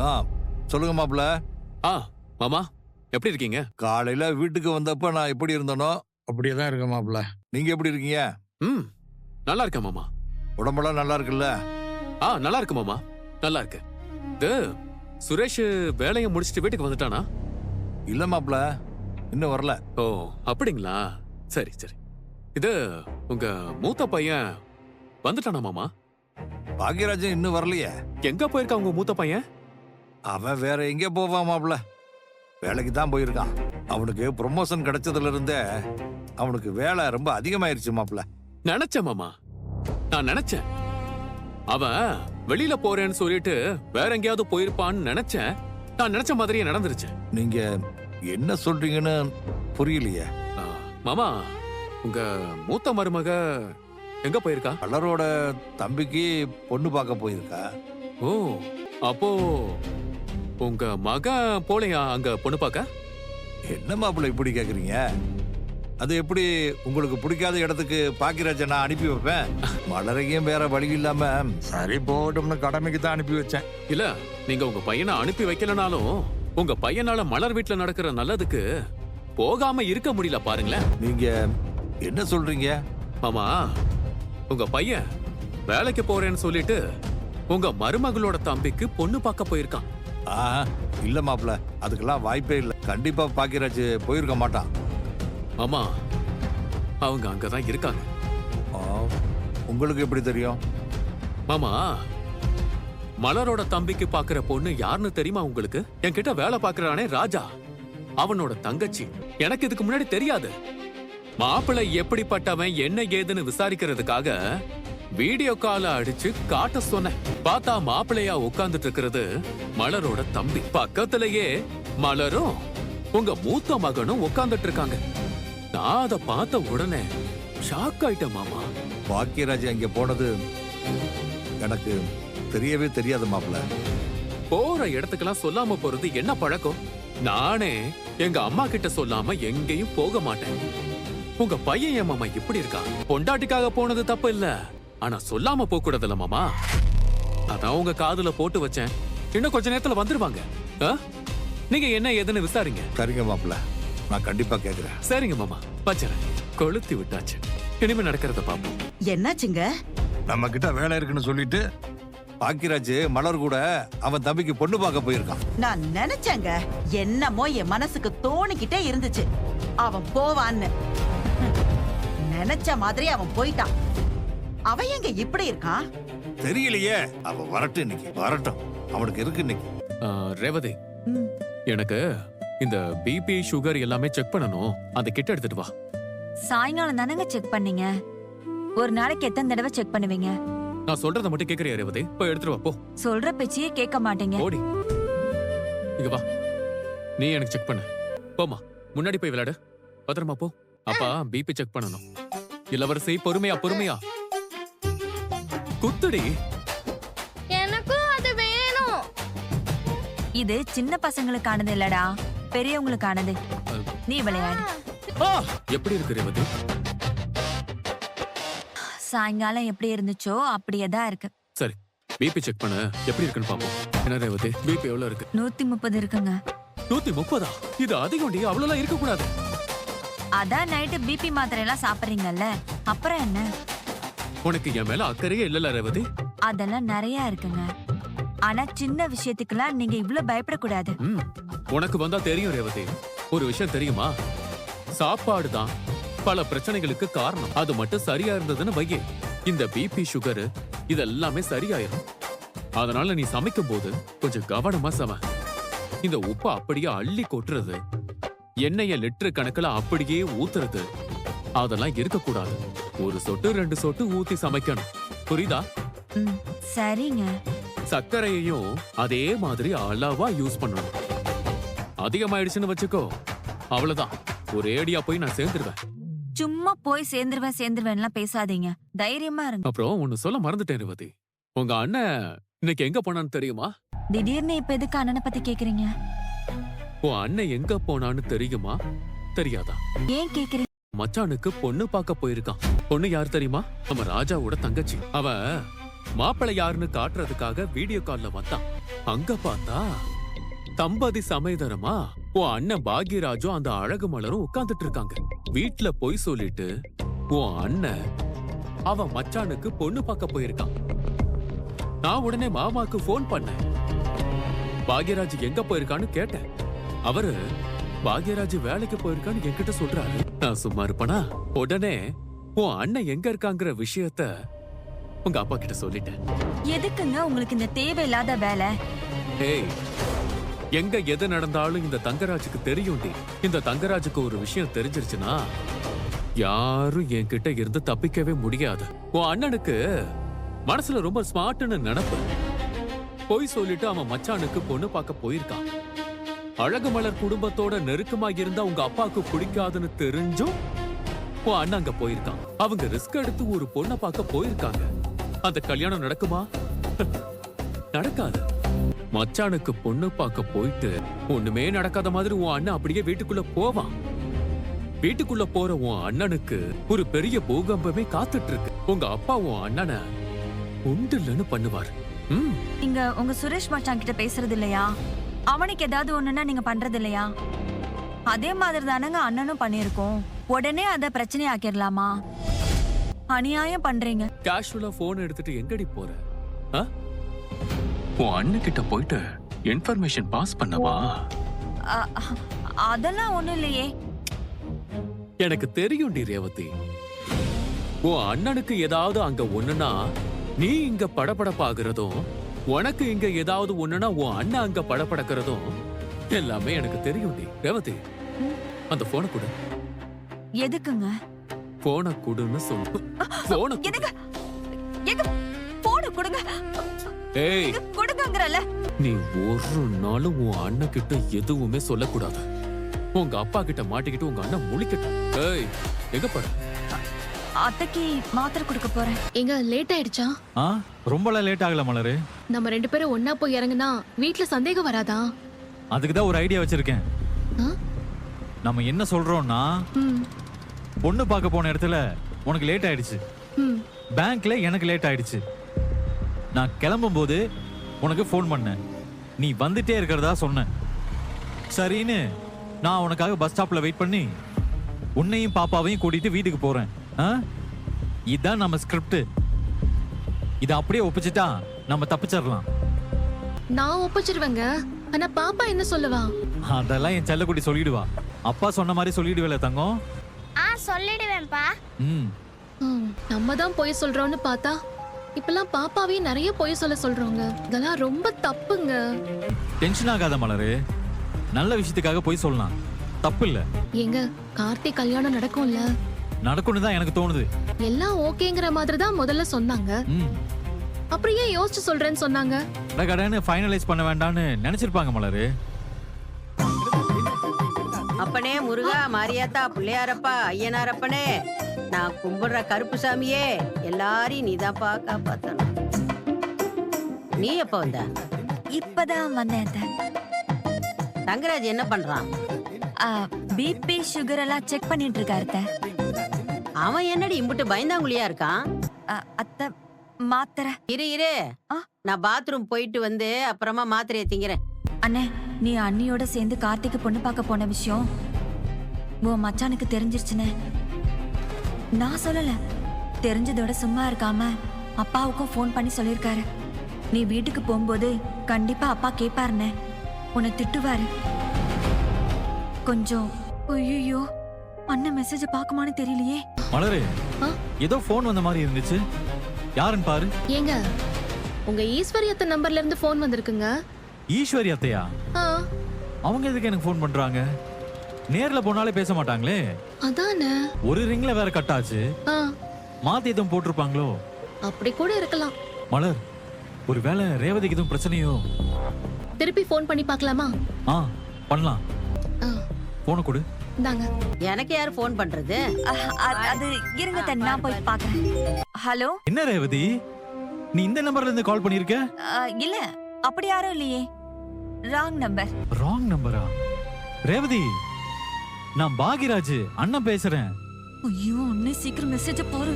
ஆ சொல்லுங்க மாப்பிள்ள. மாமா எப்படி இருக்கீங்க? காலையில வீட்டுக்கு வந்தப்ப நான் எப்படி இருந்தனோ அப்படியே தான் இருக்கேன் மாப்பிள்ள. நீங்க எப்படி இருக்கீங்க? நல்லா இருக்கேன் மாமா. உடம்பெல்லாம் நல்லா இருக்குல்ல? நல்லா இருக்கு மாமா, நல்லா இருக்கு. இது சுரேஷ் வேலையை முடிச்சிட்டு வீட்டுக்கு வந்துட்டானா? இல்ல மாப்பிள்ள, இன்னும் வரல. ஓ அப்படிங்களா? சரி சரி. இது உங்க மூத்த பையன் வந்துட்டானா மாமா? பாக்கியராஜன் இன்னும் வரலையே. எங்க போயிருக்கா உங்க மூத்த பையன்? அவன் வேற எங்க போவான் மாப்பிள்ள, வேலைக்கு தான் போயிருக்கான். அவனுக்கு ப்ரொமோஷன் கிடைச்சதுல இருந்தே அவனுக்கு வேலை ரொம்ப அதிகமாயிருச்சு மாப்பிள்ள. நினைச்சேன் மாமா, நான் நினைச்சேன் அவன் வெளியில போறேன்னு சொல்லிட்டு வேற எங்கேயாவது போயிருப்பான்னு நினைச்சேன். நான் நினைச்ச மாதிரியே நடந்துருச்சு. நீங்க என்ன சொல்றீங்கன்னு புரியலையே. மாமா, உங்க மூத்த மருமக எங்க போயிருக்கா? கலரோட தம்பிக்கு பொண்ணு பார்க்க போயிருக்கா. ஓ, அப்போ உங்க மகன் போலையா அங்க பொண்ணு பார்க்க? என்ன மாப்பிள்ள இப்படி கேக்குறீங்க? அது எப்படி உங்களுக்கு பிடிக்காத இடத்துக்கு பாக்கியராஜன் நான் அனுப்பி வைப்பேன்? மலரையும் வேற வழி இல்லாம சரி போகட்டும்னு கடமைக்கு தான் அனுப்பி வச்சேன். இல்ல, நீங்க உங்க பையனை அனுப்பி வைக்கலனாலும் உங்க பையனால மலர் வீட்டுல நடக்கிற நல்லதுக்கு போகாம இருக்க முடியல பாருங்களேன். நீங்க என்ன சொல்றீங்க? மாமா, உங்க பையன் வேலைக்கு போறேன்னு சொல்லிட்டு உங்க மருமகளோட தம்பிக்கு பொண்ணு பார்க்க போயிருக்கான். இல்ல மாப்பிள்ள, அதுக்கெல்லாம் வாய்ப்பே இல்ல. கண்டிப்பா பாக்கியராஜ் போயிருக்க மாட்டான். ஆமா, அவங்க அங்கதான் இருக்காங்க. உங்களுக்கு எப்படி தெரியும்? மாமா, மலரோட தம்பிக்கு பாக்குற பொண்ணு யாருன்னு தெரியுமா உங்களுக்கு? என்கிட்ட வேலை பாக்குறானே ராஜா, அவனோட தங்கச்சி. எனக்கு இதுக்கு முன்னாடி தெரியாது. மாப்பிள்ளை எப்படிப்பட்டவன் என்ன ஏதுன்னு விசாரிக்கிறதுக்காக வீடியோ கால அடிச்சு காட்ட சொன்னேன். பார்த்தா மாப்பிள்ளையா உட்கார்ந்துட்டு இருக்கிறது மலரோட தம்பி. பக்கத்திலேயே மலரும் உங்க மூத்த மகனும் உட்கார்ந்துட்டு இருக்காங்க. நான் அதை பார்த்த உடனே ஷாக் ஆயிட்டேன் மாமா. பாக்கியராஜ் அங்க போனது எனக்கு தெரியவே தெரியாது மாப்பிள்ள. போற இடத்துக்கெல்லாம் சொல்லாம போறது என்ன பழக்கம்? நானே எங்க அம்மா கிட்ட சொல்லாம எங்கேயும் போக மாட்டேன். உங்க பையன் ஏன் மாமா இப்படி இருக்கா? பொண்டாட்டிக்காக போனது தப்பு இல்ல, ஆனா சொல்லாம போக கூடாதுல்ல மாமா. அதான் உங்க காதுல போட்டு வச்சேன். இன்னும் கொஞ்ச நேரத்துல வந்துருவாங்க. நீங்க என்ன ஏதுன்னு விசாரிங்க. சரிங்க மாப்பிள்ள, நான் கண்டிப்பா கேக்குறேன். சரிங்க மாமா, வச்சுறேன். கொளுத்தி விட்டாச்சு, இனிமே நடக்கிறத பாப்போம். என்னாச்சுங்க? நம்ம கிட்ட வேலை இருக்குன்னு சொல்லிட்டு பாக்கியராஜ் மலர் கூட அவன் தம்பிக்கு பொண்ணு பார்க்க போயிருக்கான். நான் நினைச்சேங்க, என்னமோ என் மனசுக்கு தோணிக்கிட்டே இருந்துச்சு அவன் போவான்னு. நினைச்ச மாதிரி அவன் போயிட்டான். அவன் எங்க இப்படி இருக்கான் தெரியலையே. அவன் வரட்டும், இன்னைக்கு வரட்டும், அவனுக்கு இருக்கு இன்னைக்கு. ரேவதி, எனக்கு இந்த பிபி சுகர் எல்லாமே செக் பண்ணணும். அந்த கிட்ட எடுத்துட்டு வா. சாயங்காலம் தானங்க செக் பண்ணீங்க, ஒரு நாளைக்கு எத்தனை தடவை செக் பண்ணுவீங்க? நான் சொல்றத மட்டும் கேக்குறியா ரேவதி? போய் எடுத்துட்டு வா போ. சொல்ற பேச்சையே கேட்க மாட்டீங்க. ஓடி இங்க வா, நீ எனக்கு செக் பண்ணு. போமா, முன்னாடி போய் விளையாடு. பத்திரமா போ. அப்பா பிபி செக் பண்ணணும். இளவரசி, பொறுமையா பொறுமையா. குத்துடி. எனக்கும் அது வேணும். இது சின்ன பசங்களுக்கானது இல்லடா, பெரியவங்களுக்கானது. நீ விளையாடு. எப்படி இருக்கு ரேவதி? சாயங்காலம் எப்படி இருந்துச்சோ அப்படியே தான் இருக்கு. சரி, பிபி செக் பண்ண எப்படி இருக்குன்னு பாப்போம். என்ன ரேவதி, பிபி எவ்வளவு இருக்கு? 130 இருக்குங்க. 130? இது அதிகம். அவ்வளவு இருக்க கூடாது. அதான் நைட்டு பிபி மாத்திரை எல்லாம் சாப்பிடுறீங்கல்ல, அப்புறம் என்ன? உனக்கு என் மேல அக்கறையே இல்லல ரேவதி? அதெல்லாம் நிறைய இருக்குங்க. ஆனா சின்ன விஷயத்துக்குலாம் நீங்க இவ்ளோ பயப்படக்கூடாது. உனக்கு வந்தா தெரியும் ரேவதி. ஒரு விஷயம் தெரியுமா? சாப்பாடு தான் பல பிரச்சனைகளுக்கு காரணம். அது மட்டும் சரியா இருந்ததுன்னு வையே, இந்த பிபி சுகர் இதெல்லாமே சரியாயிரும். அதனால நீ சமைக்கும் போது கொஞ்சம் கவனமா சம. இந்த உப்பை அப்படியே அள்ளி கொட்டுறது, எண்ணெய லிட்டர் கணக்குல அப்படியே ஊத்துறது, அதெல்லாம் இருக்க கூடாது. ஒரு சொட்டு 2 சொட்டு ஊத்தி சமைக்கணும். புரியுதா? சரிங்க. சர்க்கரையையும் அதே மாதிரி அளவா யூஸ் பண்ணணும். அதிகமாயிடுச்சுன்னு வச்சுக்கோ, அவ்வளவுதான், ஒரேடியா போய் நான் சேர்ந்துருவேன். சும்மா போய் சேர்ந்துருவேன்லாம் பேசாதீங்க, தைரியமா இருங்க. அப்புறம் ஒன்னு சொல்ல மறந்துட்டேன் ரேவதி. உங்க அண்ணன் இன்னைக்கு எங்க போனான்னு தெரியுமா? திடீர்னு இப்ப எதுக்கு அண்ணனை பத்தி கேக்குறீங்க? உன் அண்ணன் எங்க போனான்னு தெரியுமா தெரியாதா? ஏன் கேக்குறீங்க? மச்சானுக்கு பொண்ணு பார்க்க போயிருக்கான். பொண்ணு யார் தெரியுமா? நம்ம ராஜாவோட தங்கச்சி. அவ மாப்பிள்ளை யாருன்னு காட்டுறதுக்காக வீடியோ கால்ல வந்தான். அங்க பார்த்தா தம்பதி சமேதரமா உன் அண்ணன் பாக்யராஜும் அந்த அழகு மலரும் உட்கார்ந்துட்டு இருக்காங்க. வீட்டுல பொய் சொல்லிட்டு உன் அண்ணன் அவன் மச்சானுக்கு பொண்ணு பார்க்க போயிருக்கான். நான் உடனே மாமாக்கு போன் பண்ணேன். பாக்யராஜ் எங்க போயிருக்கான்னு கேட்டேன். அவரு பாக்யராஜ் வேலைக்கு போயிருக்கான்னு என்கிட்ட சொல்றாரு. நான் சும்மா இருப்பனா? உடனே உன் அண்ணன் எங்க இருக்காங்கிற விஷயத்த உங்க அப்பா கிட்ட சொல்லிட்டேன். எதுக்குங்க உங்களுக்கு இந்த தேவையில்லாத வேலை? ஏய், எங்க எது நடந்தாலும் இந்த தங்கராஜுக்கு தெரியும்டி. இந்த தங்கராஜுக்கு ஒரு விஷயம் தெரிஞ்சிருச்சுன்னா யாரும் என்கிட்ட இருந்து தப்பிக்கவே முடியாது. உன் அண்ணனுக்கு மனசுல ரொம்ப ஸ்மார்ட்னு நினைப்பு. போய் சொல்லிட்டு அவன் மச்சானுக்கு பொண்ணு பார்க்க போயிருக்கான். அழகு மலர் குடும்பத்தோட நெருக்கமா இருந்தா உங்க அப்பாவுக்கு பிடிக்காதுன்னு தெரிஞ்சும் உன் அண்ணன் அங்க போயிருக்கான். அவங்க ரிஸ்க் எடுத்து ஒரு பொண்ணை பார்க்க போயிருக்காங்க. அந்த கல்யாணம் நடக்குமா? நடக்காது. மச்சானுக்கு பொண்ணு பார்க்க போயிட்டு ஒண்ணுமே நடக்காத மாதிரி உன் அண்ணன் அப்படியே வீட்டுக்குள்ள போவான். வீட்டுக்குள்ள போற உன் அண்ணனுக்கு ஒரு பெரிய பூகம்பமே காத்துட்டு இருக்கு. உங்க அப்பா உன் அண்ணனை உண்டுலன்னு பண்ணுவார். நீங்க உங்க சுரேஷ் மச்சான் கிட்ட பேசுறது இல்லையா? அவனுக்கு ஏதாவது ஒண்ணுன்னா நீங்க பண்றது இல்லையா? அதே மாதிரி தானங்க அண்ணனும் பண்ணிருக்கோம். உடனே அத பிரச்சனை ஆக்கிடலாமா? அநியாயம் பண்றீங்க. கேஷுவலா போன் எடுத்துட்டு எங்கடி போற? உன் அண்ணன் கிட்ட போயிட்டு இன்ஃபர்மேஷன் பாஸ் பண்ணவா? அதெல்லாம் ஒண்ணும் இல்லையே. எனக்கு தெரியும்டி ரேவதி. உன் அண்ணனுக்கு ஏதாவது அங்க ஒண்ணுனா நீ இங்க படபடப்பாகிறதும், உனக்கு இங்க ஏதாவது ஒண்ணுனா உன் அண்ணன் அங்க படபடக்கிறதும் எல்லாமே எனக்கு தெரியும்டி ரேவதி. அந்த போனை கொடு. எதுக்குங்க? போனை கொடுன்னு சொல்லு. போனை போன கொடுங்க. ஏய், கொடுங்கங்கறல. நீ ஒரு நாளும் உன் அண்ணன் கிட்ட எதுவுமே சொல்லக்கூடாது. உங்க அப்பா கிட்ட மாட்டிக்கிட்டு உங்க அண்ணன் முழிக்கட்டும். ஏய், எங்க போற? அத்தைக்கு மாத்திரை கொடுக்க போறேன். எங்க லேட் ஆயிடுச்சா? ரொம்பலாம் லேட் ஆகல மலரு. நம்ம 2 பேரும் ஒன்னா போய் இறங்குனா வீட்ல சந்தேகம் வராதா? அதுக்கு தான் ஒரு ஐடியா வச்சிருக்கேன். நம்ம என்ன சொல்றோம்னா, பொண்ணு பார்க்க போன இடத்துல உனக்கு லேட் ஆயிடுச்சு, பேங்க்ல எனக்கு லேட் ஆயிடுச்சு. நான் கிளம்பும் போது உனக்கு ஃபோன் பண்ணேன். நீ வந்துட்டே இருக்கிறதா சொன்ன. சரின்னு நான் உனக்காக பஸ் ஸ்டாப்ல வெயிட் பண்ணி உன்னையும் பாப்பாவையும் கூட்டிட்டு வீட்டுக்கு போறேன். இதுதான் நம்ம ஸ்கிரிப்ட். இதை அப்படியே ஒப்பிச்சுட்டா நம்ம தப்பிச்சிடலாம். நான் ஒப்பிச்சிருவேங்க. ஆனா பாப்பா என்ன சொல்லுவா? அதெல்லாம் என் செல்லக்குட்டி சொல்லிடுவா. அப்பா சொன்ன மாதிரி சொல்லிடுவேல தங்கம்? சொல்லிடுவேன்பா. நம்ம தான் போய் சொல்றோம்னு பார்த்தா இப்பெல்லாம் பாப்பாவே நிறைய போய் சொல்றோங்க. இதெல்லாம் ரொம்ப தப்புங்க. டென்ஷன் ஆகாத மலரு. நல்ல விஷயத்துக்காக போய் சொல்லலாம், தப்பு இல்ல. எங்க கார்த்திக் கல்யாணம் நடக்கும்ல? நடக்கும்னு தான் எனக்கு தோணுது. எல்லாம் ஓகேங்கிற மாதிரி தான் முதல்ல சொன்னாங்க. அப்புறம் ஏன் யோசிச்சு சொல்றேன்னு சொன்னாங்க? கடன்னு ஃபைனலைஸ் பண்ண வேண்டாம்னு நினைச்சிருப்பாங்க மலரு. அப்பனே முருகா, மாரியாத்தா, பிள்ளையாரப்பா, ஐயனாரப்பனே, நான் கும்பிடுற கருப்பு சாமியே, எல்லாரையும் நீதான்ப்பா காப்பாத்தணும். நீ எப்ப வந்த? இப்பதான் வந்தேன். தங்கராஜ் என்ன பண்றான்? பிபி சுகர் எல்லாம் செக் பண்ணிட்டு இருக்காரு. அவன் என்னடி இம்புட்டு பயந்தாங்குழியா இருக்கான்? அத்தை மாத்திரை. இரு நான் பாத்ரூம் போயிட்டு வந்து அப்புறமா மாத்திரையை திங்கிறேன். அண்ணே, நீ அண்ணியோட சேர்ந்து கார்த்திக்கு பொண்ணு பார்க்க போன விஷயம் உன் மச்சானுக்கு தெரிஞ்சிருச்சுனே. நான் சொல்லல, தெரிஞ்சதோட சும்மா இருக்காம அப்பாவுக்கும் ஃபோன் பண்ணி சொல்லிருக்காரு. நீ வீட்டுக்கு போகும்போது கண்டிப்பா அப்பா கேப்பாருன்னு, உன்னை திட்டுவாரு. கொஞ்சம் ஐயோ, அண்ணன் மெசேஜ் பாக்குமான்னு தெரியலையே. மலரு, ஏதோ போன் வந்த மாதிரி இருந்துச்சு. யாருன்னு பாரு. ஏங்க, உங்க ஈஸ்வரியத்த நம்பர்ல இருந்து போன் வந்திருக்குங்க. ஈஸ்வரி அத்தையா? அவங்க எதுக்கு எனக்கு போன் பண்றாங்க? நேர்ல போனாலே பேச மாட்டாங்களே. அதானே. ஒரு ரிங்ல வேற கட் ஆச்சு. மாத்தி எதுவும் போட்டிருப்பாங்களோ? அப்படி கூட இருக்கலாம். மலர், ஒருவேளை ரேவதிக்கு எதுவும் பிரச்சனையோ? திருப்பி போன் பண்ணி பார்க்கலாமா? பண்ணலாம். போன கொடு. இந்தாங்க. எனக்கு யார் போன் பண்றது? அது இருங்க, நான் போய் பாக்குறேன். ஹலோ. என்ன ரேவதி, நீ இந்த நம்பர்ல இருந்து கால் பண்ணிருக்க? இல்ல, அப்படி யாரும் இல்லையே. Wrong number. ராங் நம்பரா? ரேவதி, நான் பாகிராஜ் அண்ணன் பேசுறேன். ஐயோ, அண்ணே சீக்கிரம் மெசேஜ் போடு.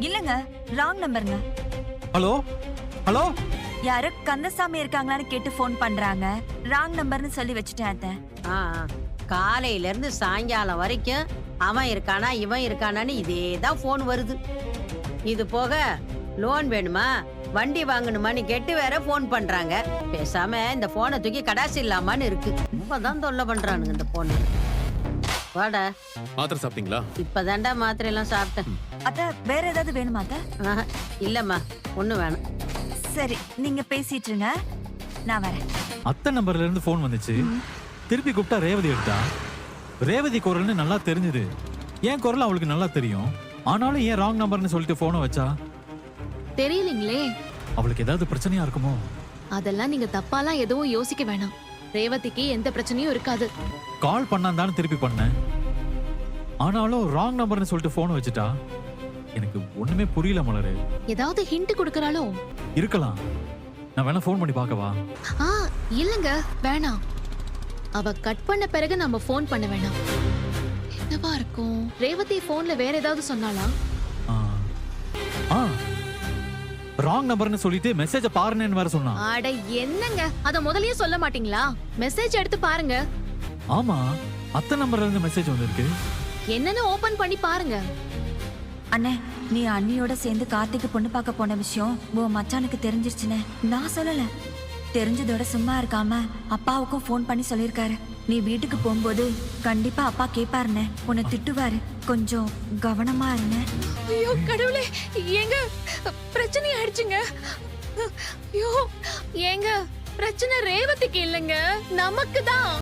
இல்லங்க, ராங் நம்பருங்க. ஹலோ ஹலோ யாரோ கந்தசாமி இருக்காங்களான்னு கேட்டு ஃபோன் பண்றாங்க. ராங் நம்பர்னு சொல்லி வச்சுட்டேன் அத்தை. காலையில இருந்து சாயங்காலம் வரைக்கும் அவன் இருக்கானா இவன் இருக்கானான்னு இதே தான் போன் வருது. இது போக லோன் வேணுமா வண்டி வாங்கணுமான்னு கேட்டு வேற போன் பண்றாங்க. பேசாம இந்த போனை தூக்கி கடாசி இல்லாமான்னு இருக்கு. இப்பதான் தொல்லை பண்றானுங்க இந்த போன். வாடா, மாத்திரை சாப்பிட்டீங்களா? இப்பதான்டா மாத்திரை எல்லாம் சாப்பிட்டேன். அத்தை வேற ஏதாவது வேணுமா அத்தை? இல்லம்மா, ஒண்ணு வேணும். சரி நீங்க பேசிட்டு இருங்க, நான் வரேன். அத்தை நம்பர்ல இருந்து ஃபோன் வந்துச்சு. திருப்பி கூப்பிட்டா ரேவதி எடுத்தா. ரேவதி குரல்னு நல்லா தெரிஞ்சது. என் குரல் அவளுக்கு நல்லா தெரியும். ஆனாலும் ஏன் ராங் நம்பர்னு சொல்லிட்டு போனை வச்சா? தெரியலீங்களே. அவளுக்கு ஏதாவது பிரச்சனையா இருக்குமோ? அதெல்லாம் நீங்க தப்பாலாம் எதுவும் யோசிக்க வேணாம். ரேவதிக்கு எந்த பிரச்சனையும் இருக்காது. கால் பண்ணாந்தானு திருப்பி பண்ணேன். ஆனாலும் ராங் நம்பர்னு சொல்லிட்டு போனை வச்சுட்டா. எனக்கு ஒண்ணுமே புரியல மலரு. ஏதாவது ஹிண்ட் கொடுக்கறாளோ? இருக்கலாம். நான் வேணா ஃபோன் பண்ணி பார்க்கவா? இல்லங்க, வேணாம். அவ கட் பண்ண பிறகு நம்ம ஃபோன் பண்ண வேணாம். என்னவா இருக்கும்? ரேவதி போன்ல வேற ஏதாவது சொன்னாளா? ராங் நம்பர்னு சொல்லிட்டு மெசேஜ பாருன்னு வேற சொன்னா. அட என்னங்க, அத முதல்லயே சொல்ல மாட்டீங்களா? மெசேஜ் எடுத்து பாருங்க. ஆமா, அத்தை நம்பர்ல இருந்து மெசேஜ் வந்திருக்கு. என்னன்னு ஓபன் பண்ணி பாருங்க. அண்ணே, நீ அண்ணியோட சேர்ந்து கார்த்திக்கு பொண்ணு பார்க்க போன விஷயம் உன் மச்சானுக்கு தெரிஞ்சிருச்சுனே. நான் சொல்லல. தெரிஞ்சதோட சும்மா இருக்காம அப்பாவுக்கும் ஃபோன் பண்ணி சொல்லியிருக்காரு. நீ வீட்டுக்கு போகும்போது கண்டிப்பா அப்பா கேட்பாருண்ணே, உன்னை திட்டுவாரு. கொஞ்சம் கவனமா இருண்ணே. ஐயோ கடவுளே, ஏங்க பிரச்சனை ஆயிடுச்சுங்க. ஐயோ ஏங்க, பிரச்சனை ரேவதிக்கு இல்லைங்க, நமக்கு தான்.